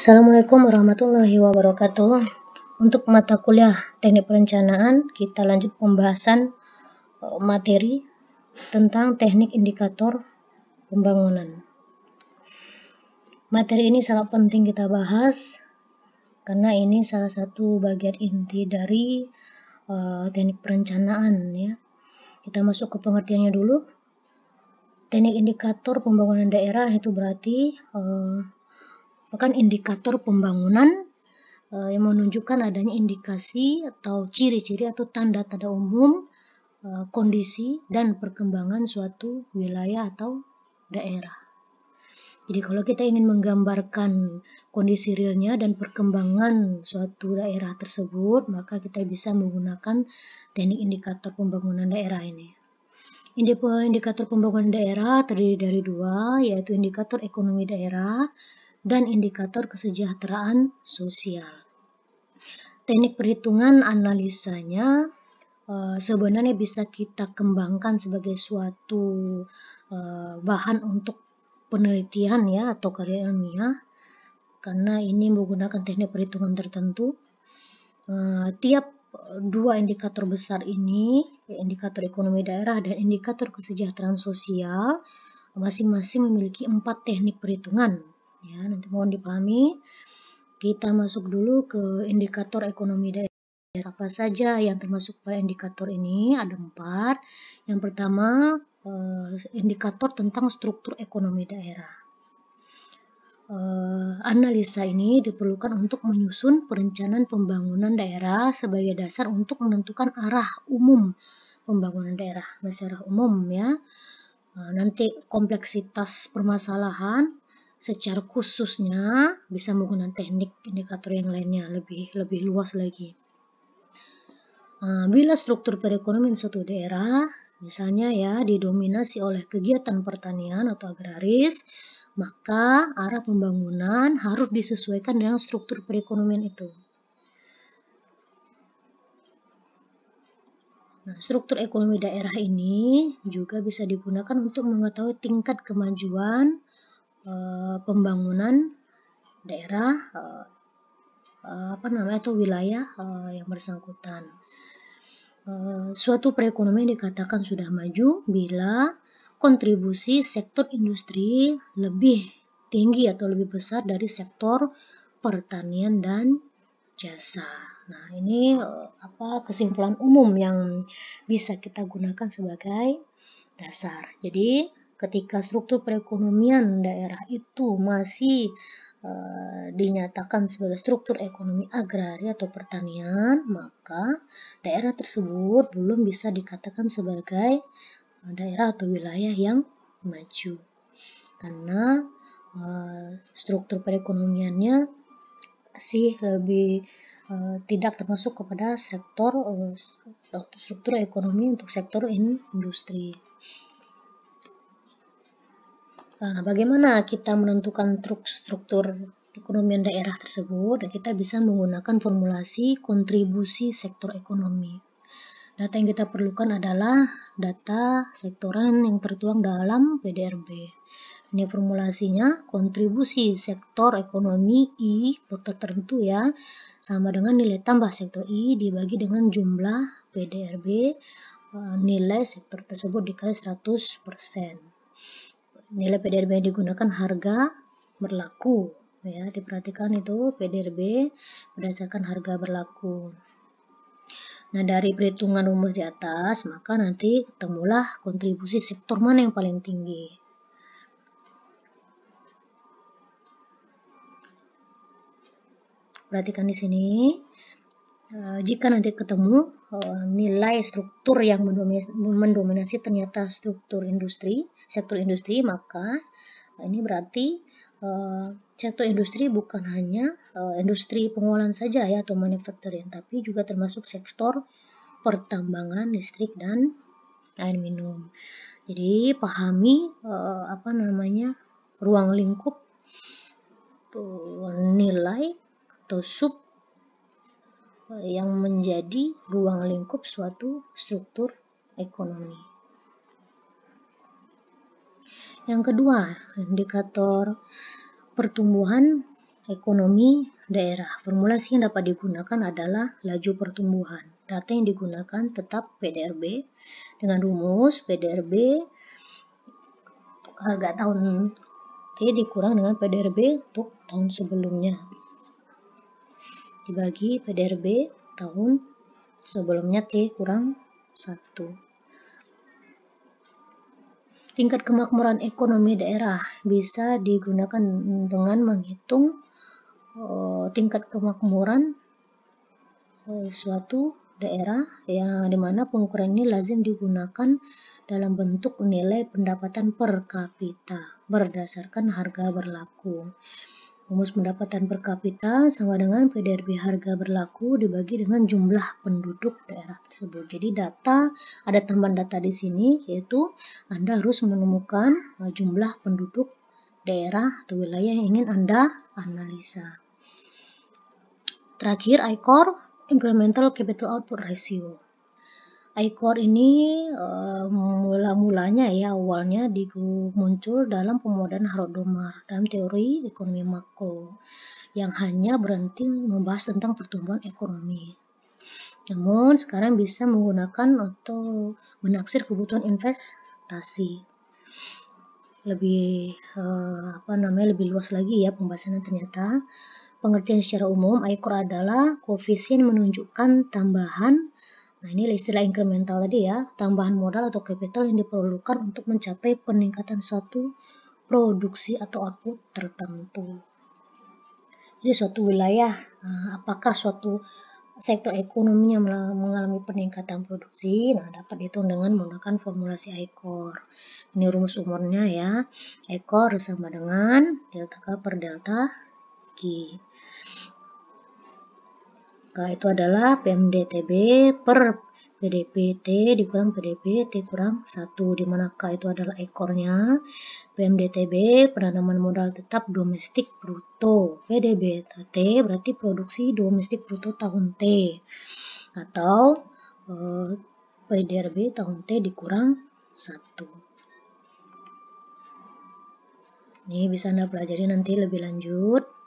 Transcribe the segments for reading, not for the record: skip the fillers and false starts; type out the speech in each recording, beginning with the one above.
Assalamualaikum warahmatullahi wabarakatuh. Untuk mata kuliah Teknik Perencanaan, kita lanjut pembahasan materi tentang teknik indikator pembangunan. Materi ini sangat penting kita bahas karena ini salah satu bagian inti dari teknik perencanaan ya. Kita masuk ke pengertiannya dulu. Teknik indikator pembangunan daerah itu berarti bukan indikator pembangunan yang menunjukkan adanya indikasi atau ciri-ciri atau tanda-tanda umum kondisi dan perkembangan suatu wilayah atau daerah. Jadi kalau kita ingin menggambarkan kondisi realnya dan perkembangan suatu daerah tersebut, maka kita bisa menggunakan teknik indikator pembangunan daerah ini. Indikator pembangunan daerah terdiri dari dua, yaitu indikator ekonomi daerah dan indikator kesejahteraan sosial. Teknik perhitungan analisanya sebenarnya bisa kita kembangkan sebagai suatu bahan untuk penelitian ya atau karya ilmiah, karena ini menggunakan teknik perhitungan tertentu. Tiap dua indikator besar ini, indikator ekonomi daerah dan indikator kesejahteraan sosial, masing-masing memiliki 4 teknik perhitungan ya, nanti mohon dipahami. Kita masuk dulu ke indikator ekonomi daerah. Apa saja yang termasuk pada indikator ini? Ada 4. Yang pertama, indikator tentang struktur ekonomi daerah. Analisa ini diperlukan untuk menyusun perencanaan pembangunan daerah sebagai dasar untuk menentukan arah umum pembangunan daerah secara umum ya. Nanti kompleksitas permasalahan secara khususnya bisa menggunakan teknik indikator yang lainnya lebih luas lagi. Bila struktur perekonomian suatu daerah misalnya ya didominasi oleh kegiatan pertanian atau agraris, maka arah pembangunan harus disesuaikan dengan struktur perekonomian itu. Nah, struktur ekonomi daerah ini juga bisa digunakan untuk mengetahui tingkat kemajuan pembangunan daerah atau wilayah yang bersangkutan. Suatu perekonomian dikatakan sudah maju bila kontribusi sektor industri lebih tinggi atau lebih besar dari sektor pertanian dan jasa. Nah, ini kesimpulan umum yang bisa kita gunakan sebagai dasar. Jadi, ketika struktur perekonomian daerah itu masih dinyatakan sebagai struktur ekonomi agraria atau pertanian, maka daerah tersebut belum bisa dikatakan sebagai daerah atau wilayah yang maju karena struktur perekonomiannya masih lebih tidak termasuk kepada struktur ekonomi untuk sektor industri. Bagaimana kita menentukan struktur ekonomi daerah tersebut? Kita bisa menggunakan formulasi kontribusi sektor ekonomi. Data yang kita perlukan adalah data sektoran yang tertuang dalam PDRB. Ini formulasinya, kontribusi sektor ekonomi I tertentu ya, sama dengan nilai tambah sektor I dibagi dengan jumlah PDRB nilai sektor tersebut dikali 100%. Nilai PDRB yang digunakan harga berlaku ya, diperhatikan itu PDRB berdasarkan harga berlaku. Nah, dari perhitungan rumus di atas maka nanti ketemulah kontribusi sektor mana yang paling tinggi. Perhatikan di sini, jika nanti ketemu nilai struktur yang mendominasi ternyata struktur industri, sektor industri, maka ini berarti sektor industri bukan hanya industri pengolahan saja ya atau manufacturing, tapi juga termasuk sektor pertambangan, listrik dan air minum. Jadi pahami ruang lingkup nilai atau sub yang menjadi ruang lingkup suatu struktur ekonomi. Yang kedua, indikator pertumbuhan ekonomi daerah. Formulasi yang dapat digunakan adalah laju pertumbuhan. Data yang digunakan tetap PDRB dengan rumus PDRB harga tahun T dikurang dengan PDRB untuk tahun sebelumnya. Dibagi PDRB tahun sebelumnya T kurang 1. Tingkat kemakmuran ekonomi daerah bisa digunakan dengan menghitung tingkat kemakmuran suatu daerah yang dimana pengukuran ini lazim digunakan dalam bentuk nilai pendapatan per kapita berdasarkan harga berlaku. Rumus pendapatan per kapita sama dengan PDRB harga berlaku dibagi dengan jumlah penduduk daerah tersebut. Jadi ada tambahan data di sini, yaitu Anda harus menemukan jumlah penduduk daerah atau wilayah yang ingin Anda analisa. Terakhir, ICOR, Incremental Capital Output Ratio. ICOR ini awalnya muncul dalam pemodelan Harold Domar dalam teori ekonomi makro yang hanya berhenti membahas tentang pertumbuhan ekonomi. Namun sekarang bisa menggunakan atau menaksir kebutuhan investasi. Lebih luas lagi ya pembahasannya ternyata. Pengertian secara umum, ICOR adalah koefisien menunjukkan tambahan. Nah, ini istilah incremental tadi ya, tambahan modal atau capital yang diperlukan untuk mencapai peningkatan suatu produksi atau output tertentu. Jadi suatu wilayah, apakah suatu sektor ekonominya mengalami peningkatan produksi, nah dapat dihitung dengan menggunakan formulasi ICOR. Ini rumus umurnya ya, ICOR sama dengan delta K per delta G. K itu adalah PMDTB per PDP T dikurang PDP T kurang 1, di mana K itu adalah ekornya, PMDTB penanaman modal tetap domestik bruto, PDB T berarti produksi domestik bruto tahun T, atau PDRB tahun T dikurang 1. Ini bisa Anda pelajari nanti lebih lanjut.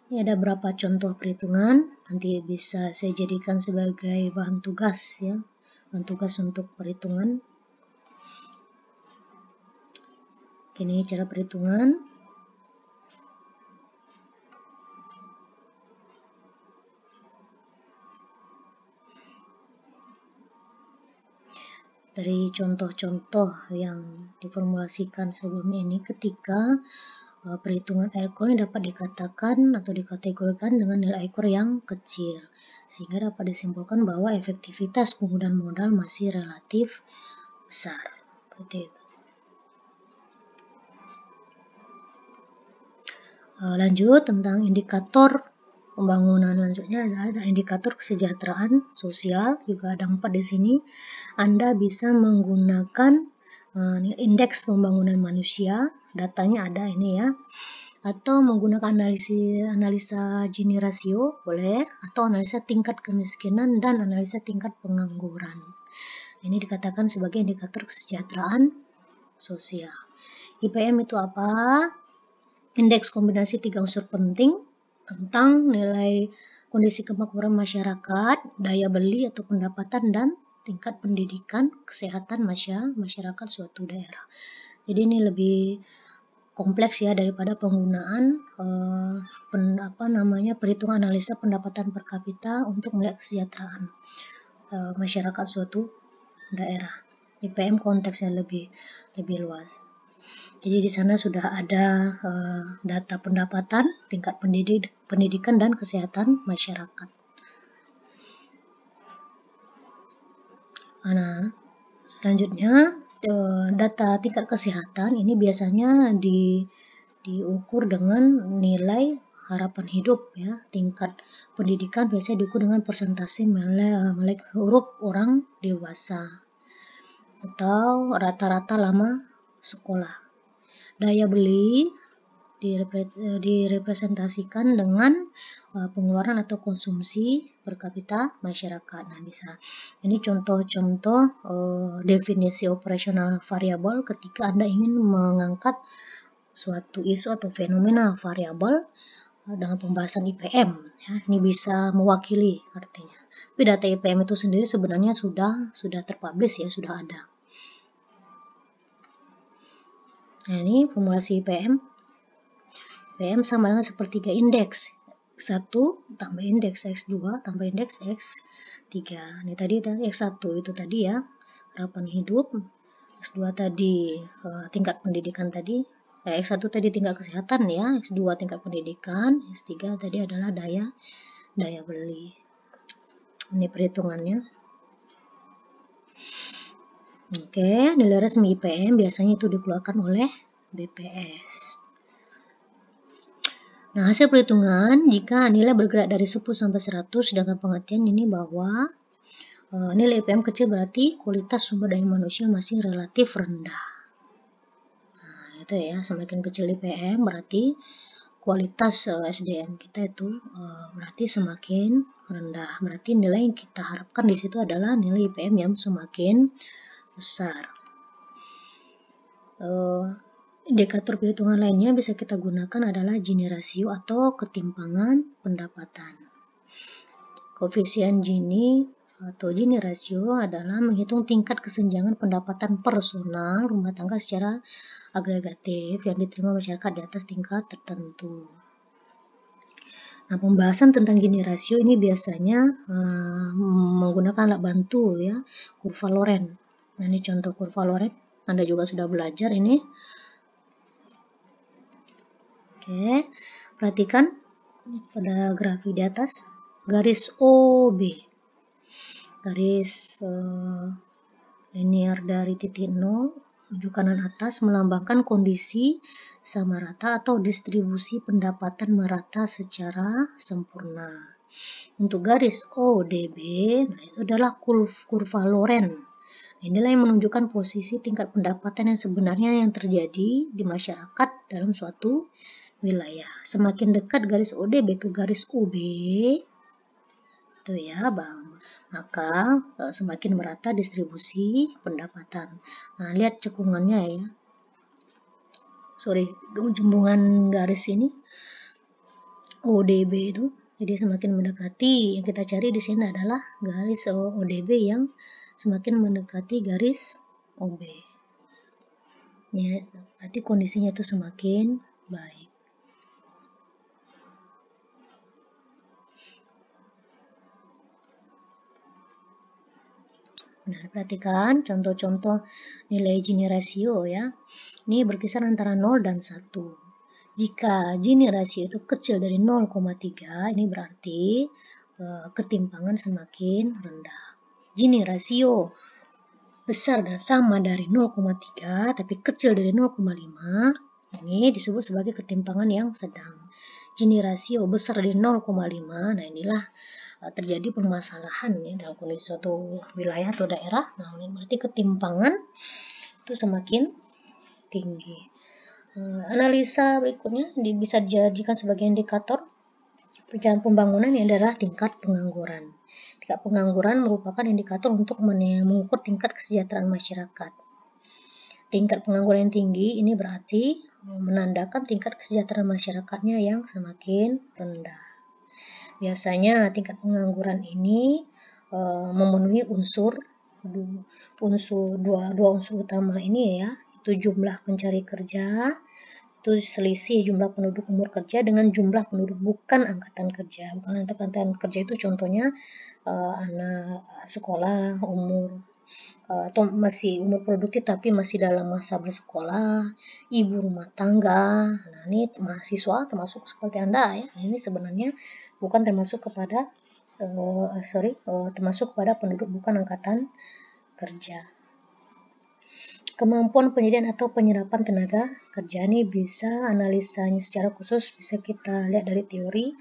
Ini ada beberapa contoh perhitungan, nanti bisa saya jadikan sebagai bahan tugas ya, bahan tugas untuk perhitungan. Ini cara perhitungan. Dari contoh-contoh yang diformulasikan sebelumnya ini, ketika perhitungan ICOR ini dapat dikatakan atau dikategorikan dengan nilai ICOR yang kecil, sehingga dapat disimpulkan bahwa efektivitas penggunaan modal masih relatif besar. Seperti itu. Lanjut tentang indikator pembangunan, selanjutnya ada indikator kesejahteraan sosial, juga ada 4 di sini. Anda bisa menggunakan indeks pembangunan manusia, datanya ada ini ya, atau menggunakan analisa Gini rasio boleh, atau analisa tingkat kemiskinan dan analisa tingkat pengangguran. Ini dikatakan sebagai indikator kesejahteraan sosial. IPM itu apa? Indeks kombinasi 3 unsur penting tentang nilai kondisi kemakmuran masyarakat, daya beli atau pendapatan, dan tingkat pendidikan, kesehatan masyarakat suatu daerah. Jadi ini lebih kompleks ya daripada penggunaan perhitungan analisa pendapatan per kapita untuk melihat kesejahteraan masyarakat suatu daerah. IPM konteksnya lebih luas. Jadi di sana sudah ada data pendapatan, tingkat pendidikan dan kesehatan masyarakat. Nah, selanjutnya data tingkat kesehatan ini biasanya diukur dengan nilai harapan hidup ya. Tingkat pendidikan biasanya diukur dengan persentase melek huruf orang dewasa atau rata-rata lama sekolah. Daya beli direpresentasikan dengan pengeluaran atau konsumsi per kapita masyarakat. Nah, bisa. Ini contoh-contoh definisi operasional variabel ketika Anda ingin mengangkat suatu isu atau fenomena variabel dengan pembahasan IPM ya. Ini bisa mewakili artinya. Tapi data IPM itu sendiri sebenarnya sudah terpublish ya, sudah ada. Nah, ini formulasi IPM. IPM sama dengan sepertiga indeks. X1 tambah indeks X2 tambah indeks X3. Ini tadi X1 itu tadi ya, harapan hidup. X2 tadi tingkat pendidikan tadi. X1 tadi tingkat kesehatan ya, X2 tingkat pendidikan, X3 tadi adalah daya beli. Ini perhitungannya. Oke, nilai resmi IPM biasanya itu dikeluarkan oleh BPS. Nah, hasil perhitungan jika nilai bergerak dari 10 sampai 100 dengan pengertian ini bahwa nilai IPM kecil berarti kualitas sumber daya manusia masih relatif rendah. Nah, itu ya, semakin kecil IPM berarti kualitas SDM kita itu berarti semakin rendah. Berarti nilai yang kita harapkan di situ adalah nilai IPM yang semakin besar. Indikator perhitungan lainnya bisa kita gunakan adalah Gini rasio atau ketimpangan pendapatan. Koefisien Gini atau Gini rasio adalah menghitung tingkat kesenjangan pendapatan personal rumah tangga secara agregatif yang diterima masyarakat di atas tingkat tertentu. Nah, pembahasan tentang Gini rasio ini biasanya menggunakan alat bantu ya, kurva Lorenz. Nah, ini contoh kurva Lorenz. Anda juga sudah belajar ini. Oke, perhatikan pada grafik di atas, garis OB, garis linear dari titik 0 menuju kanan atas melambangkan kondisi sama rata atau distribusi pendapatan merata secara sempurna. Untuk garis ODB, nah itu adalah kurva Lorenz. Inilah yang menunjukkan posisi tingkat pendapatan yang sebenarnya yang terjadi di masyarakat dalam suatu wilayah. Semakin dekat garis ODB ke garis OB itu ya, maka semakin merata distribusi pendapatan. Nah, lihat cekungannya ya. Jembungan garis ini ODB itu. Jadi semakin mendekati, yang kita cari di sini adalah garis ODB yang semakin mendekati garis OB. Ya, berarti kondisinya itu semakin baik. Nah, perhatikan contoh-contoh nilai Gini rasio ya. Ini berkisar antara 0 dan 1. Jika Gini rasio itu kecil dari 0,3, ini berarti ketimpangan semakin rendah. Gini rasio besar dan sama dari 0,3 tapi kecil dari 0,5, ini disebut sebagai ketimpangan yang sedang. Gini rasio besar dari 0,5, nah inilah terjadi permasalahan ya dalam kondisi suatu wilayah atau daerah. Nah, ini berarti ketimpangan itu semakin tinggi. Analisa berikutnya bisa dijadikan sebagai indikator perjalanan pembangunan yang adalah tingkat pengangguran. Tingkat pengangguran merupakan indikator untuk mengukur tingkat kesejahteraan masyarakat. Tingkat pengangguran yang tinggi ini berarti menandakan tingkat kesejahteraan masyarakatnya yang semakin rendah. Biasanya tingkat pengangguran ini memenuhi dua unsur utama ini ya, itu jumlah pencari kerja, itu selisih jumlah penduduk umur kerja dengan jumlah penduduk bukan angkatan kerja. Bukan angkatan kerja itu contohnya anak sekolah umur atau masih umur produktif tapi masih dalam masa bersekolah, ibu rumah tangga. Nah, ini mahasiswa termasuk seperti Anda ya. Ini sebenarnya bukan termasuk kepada termasuk pada penduduk bukan angkatan kerja. Kemampuan penyediaan atau penyerapan tenaga kerja ini bisa analisanya secara khusus bisa kita lihat dari teori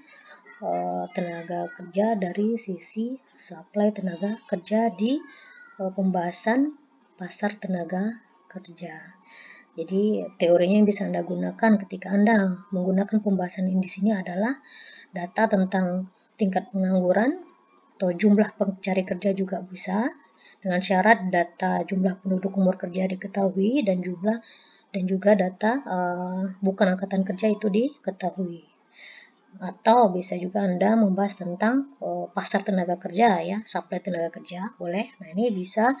tenaga kerja dari sisi supply tenaga kerja di pembahasan pasar tenaga kerja. Jadi teorinya yang bisa Anda gunakan ketika Anda menggunakan pembahasan ini di sini adalah data tentang tingkat pengangguran atau jumlah pencari kerja juga bisa, dengan syarat data jumlah penduduk umur kerja diketahui dan juga data bukan angkatan kerja itu diketahui. Atau bisa juga Anda membahas tentang pasar tenaga kerja ya, supply tenaga kerja, boleh. Nah, ini bisa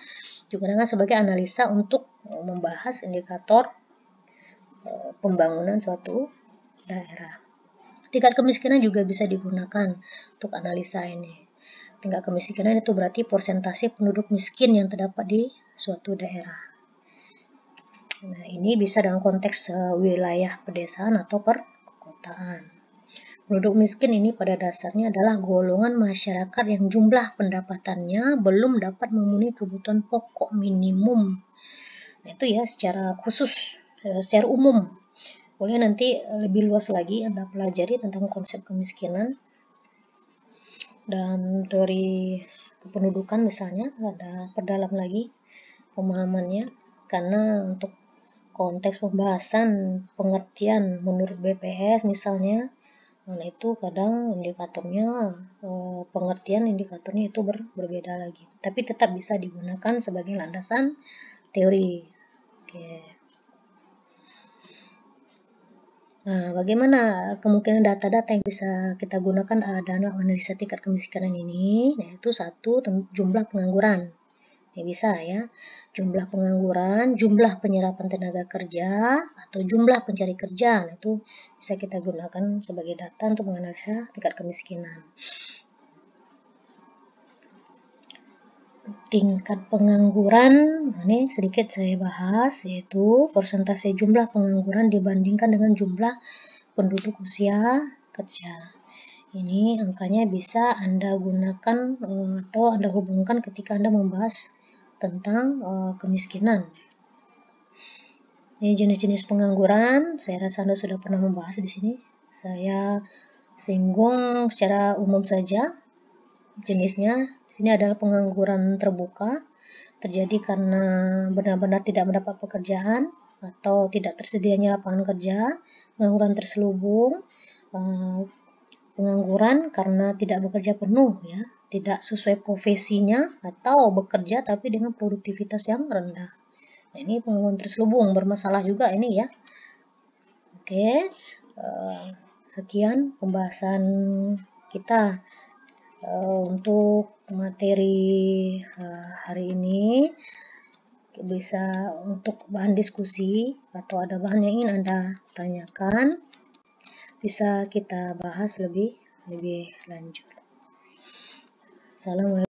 digunakan sebagai analisa untuk membahas indikator pembangunan suatu daerah. Tingkat kemiskinan juga bisa digunakan untuk analisa ini. Tingkat kemiskinan itu berarti persentase penduduk miskin yang terdapat di suatu daerah. Nah, ini bisa dalam konteks wilayah pedesaan atau perkotaan. Penduduk miskin ini pada dasarnya adalah golongan masyarakat yang jumlah pendapatannya belum dapat memenuhi kebutuhan pokok minimum. Nah, itu ya secara khusus, secara umum. Boleh nanti lebih luas lagi Anda pelajari tentang konsep kemiskinan dan teori kependudukan misalnya, ada perdalam lagi pemahamannya, karena untuk konteks pembahasan pengertian menurut BPS misalnya, nah itu kadang indikatornya pengertian indikatornya itu berbeda lagi, tapi tetap bisa digunakan sebagai landasan teori. Oke. Nah, bagaimana kemungkinan data-data yang bisa kita gunakan dalam analisa tingkat kemiskinan ini? Nah, itu satu, jumlah pengangguran. Ya, bisa ya, jumlah pengangguran, jumlah penyerapan tenaga kerja, atau jumlah pencari kerja. Nah, itu bisa kita gunakan sebagai data untuk menganalisa tingkat kemiskinan. Tingkat pengangguran, ini sedikit saya bahas, yaitu persentase jumlah pengangguran dibandingkan dengan jumlah penduduk usia kerja. Ini angkanya bisa Anda gunakan atau Anda hubungkan ketika Anda membahas tentang kemiskinan. Ini jenis-jenis pengangguran, saya rasa Anda sudah pernah membahas di sini. Saya singgung secara umum saja jenisnya. Di sini adalah pengangguran terbuka, terjadi karena benar-benar tidak mendapat pekerjaan atau tidak tersedianya lapangan kerja. Pengangguran terselubung, pengangguran karena tidak bekerja penuh ya, tidak sesuai profesinya atau bekerja tapi dengan produktivitas yang rendah. Nah, ini pengangguran terselubung, bermasalah juga ini ya. Oke, sekian pembahasan kita untuk materi hari ini. Bisa untuk bahan diskusi atau ada bahan yang ingin Anda tanyakan, bisa kita bahas lebih lanjut. Assalamualaikum.